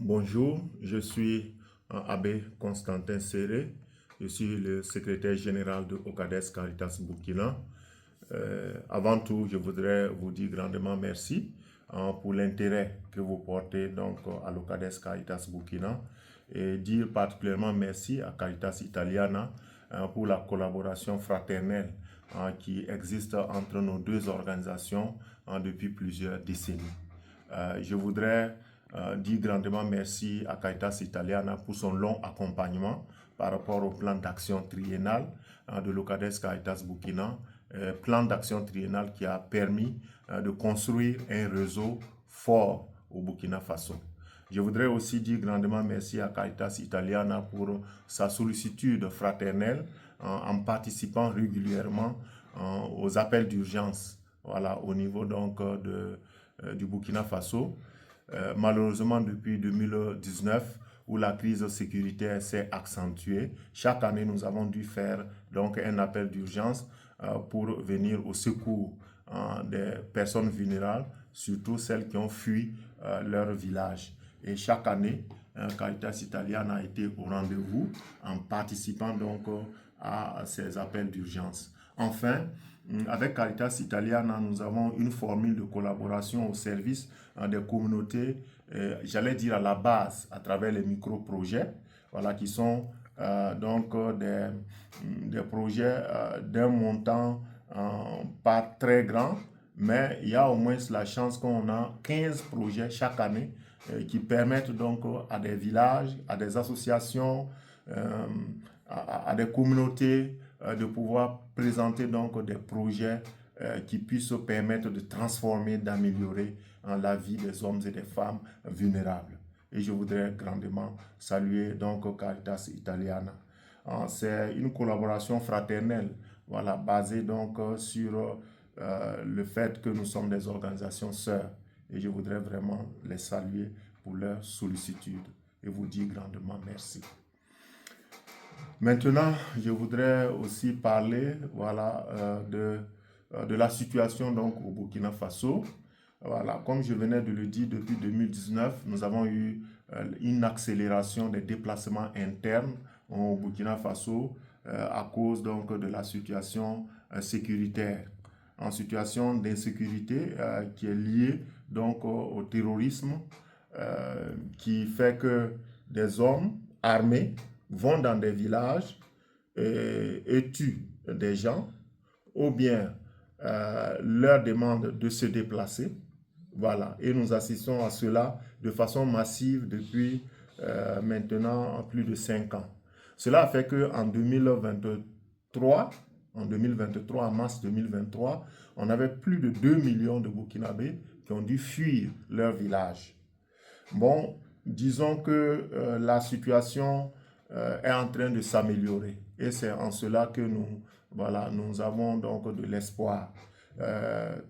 Bonjour, je suis Abbé Constantin Serré. Je suis le secrétaire général de Ocades Caritas Burkina. Avant tout, je voudrais vous dire grandement merci pour l'intérêt que vous portez à l'Ocades Caritas Burkina et dire particulièrement merci à Caritas Italiana pour la collaboration fraternelle qui existe entre nos deux organisations depuis plusieurs décennies. Je voudrais dire grandement merci à Caritas Italiana pour son long accompagnement par rapport au plan d'action triennal de l'Ocades Caritas Burkina, plan d'action triennal qui a permis de construire un réseau fort au Burkina Faso. Je voudrais aussi dire grandement merci à Caritas Italiana pour sa sollicitude fraternelle en participant régulièrement aux appels d'urgence au niveau du Burkina Faso. Malheureusement, depuis 2019, où la crise sécuritaire s'est accentuée, chaque année, nous avons dû faire un appel d'urgence pour venir au secours des personnes vulnérables, surtout celles qui ont fui leur village. Et chaque année, Caritas Italiana a été au rendez-vous en participant à ces appels d'urgence. Enfin, avec Caritas Italiana, nous avons une formule de collaboration au service des communautés, j'allais dire à la base, à travers les micro-projets, qui sont des projets d'un montant pas très grand, mais il y a au moins la chance qu'on a 15 projets chaque année qui permettent à des villages, à des associations, euh, à des communautés de pouvoir présenter des projets qui puissent permettre de transformer, d'améliorer la vie des hommes et des femmes vulnérables. Et je voudrais grandement saluer Caritas Italiana. C'est une collaboration fraternelle, basée sur le fait que nous sommes des organisations sœurs. Et je voudrais vraiment les saluer pour leur sollicitude et vous dire grandement merci. Maintenant, je voudrais aussi parler de la situation au Burkina Faso. Comme je venais de le dire, depuis 2019, nous avons eu une accélération des déplacements internes au Burkina Faso à cause de la situation sécuritaire. En situation d'insécurité qui est liée au terrorisme qui fait que des hommes armés vont dans des villages et tuent des gens ou bien leur demandent de se déplacer. Et nous assistons à cela de façon massive depuis maintenant plus de 5 ans. Cela a fait qu'en 2023, en mars 2023, on avait plus de 2 millions de Burkinabés qui ont dû fuir leur village. Bon, disons que la situation est en train de s'améliorer et c'est en cela que nous avons de l'espoir.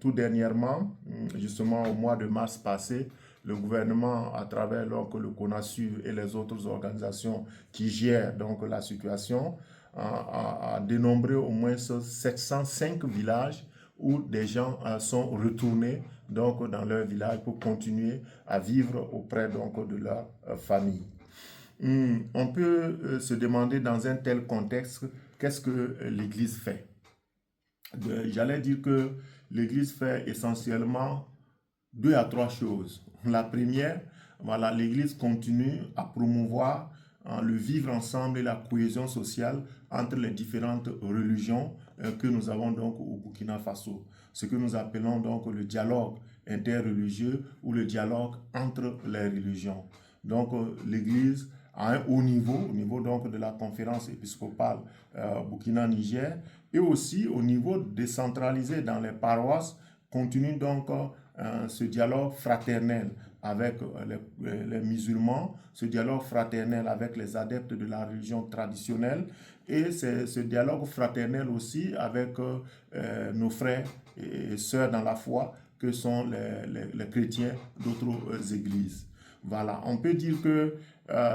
Tout dernièrement, justement au mois de mars passé, le gouvernement, à travers le CONASUR et les autres organisations qui gèrent la situation, a dénombré au moins 705 villages où des gens sont retournés dans leur village pour continuer à vivre auprès de leur famille. On peut se demander dans un tel contexte, qu'est-ce que l'Église fait? J'allais dire que l'Église fait essentiellement 2 à 3 choses. La première, l'Église continue à promouvoir le vivre ensemble et la cohésion sociale entre les différentes religions que nous avons au Burkina Faso. Ce que nous appelons le dialogue interreligieux ou le dialogue entre les religions. L'Église à un haut niveau, au niveau de la conférence épiscopale Burkina-Niger, et aussi au niveau décentralisé dans les paroisses, continue ce dialogue fraternel avec les musulmans, ce dialogue fraternel avec les adeptes de la religion traditionnelle et ce dialogue fraternel aussi avec nos frères et sœurs dans la foi que sont les chrétiens d'autres églises. On peut dire que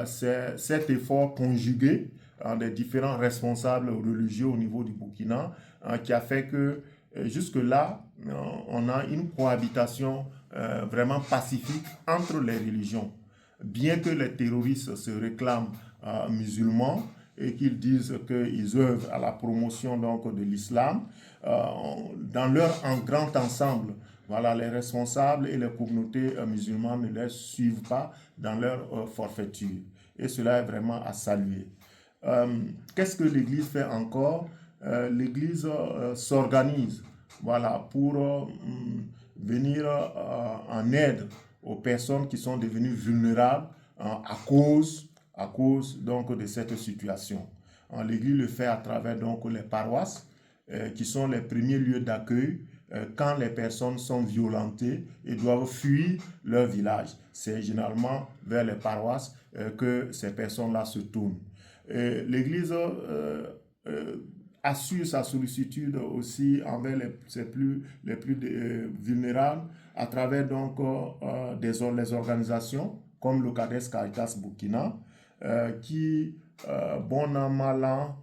c'est cet effort conjugué des différents responsables religieux au niveau du Burkina qui a fait que jusque-là, on a une cohabitation vraiment pacifique entre les religions. bien que les terroristes se réclament musulmans et qu'ils disent qu'ils œuvrent à la promotion donc, de l'islam, dans leur grand ensemble, voilà, les responsables et les communautés musulmanes ne les suivent pas dans leur forfaiture. Et cela est vraiment à saluer. Qu'est-ce que l'Église fait encore? L'Église s'organise, voilà, pour venir en aide aux personnes qui sont devenues vulnérables à cause donc, de cette situation. L'Église le fait à travers donc, les paroisses, qui sont les premiers lieux d'accueil quand les personnes sont violentées et doivent fuir leur village. C'est généralement vers les paroisses que ces personnes-là se tournent. L'Église assure sa sollicitude aussi envers les plus vulnérables à travers donc, les organisations comme le CADES Caritas Burkina qui, bon an, mal an,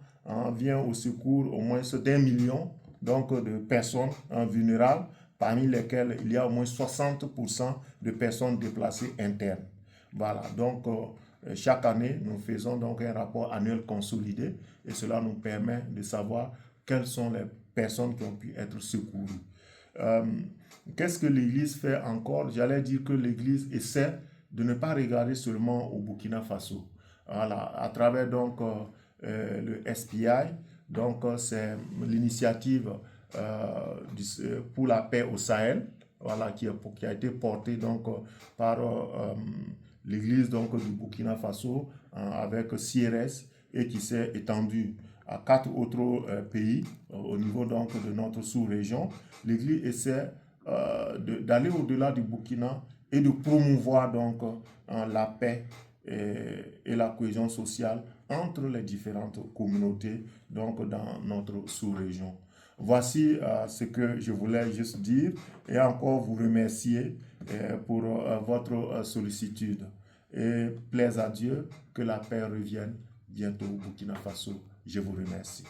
vient au secours au moins d'1 million donc, de personnes vulnérables, parmi lesquelles il y a au moins 60% de personnes déplacées internes. Voilà, donc chaque année, nous faisons donc un rapport annuel consolidé et cela nous permet de savoir quelles sont les personnes qui ont pu être secourues. Qu'est-ce que l'Église fait encore? J'allais dire que l'Église essaie de ne pas regarder seulement au Burkina Faso. Voilà, à travers donc le SPI, donc c'est l'initiative pour la paix au Sahel, voilà, qui a été portée donc par l'Église donc du Burkina Faso avec CRS et qui s'est étendue à 4 autres pays au niveau donc de notre sous-région. L'Église essaie d'aller au-delà du Burkina et de promouvoir donc la paix et la cohésion sociale entre les différentes communautés donc dans notre sous-région. Voici ce que je voulais juste dire et encore vous remercier pour votre sollicitude. Et plaise à Dieu que la paix revienne bientôt au Burkina Faso. Je vous remercie.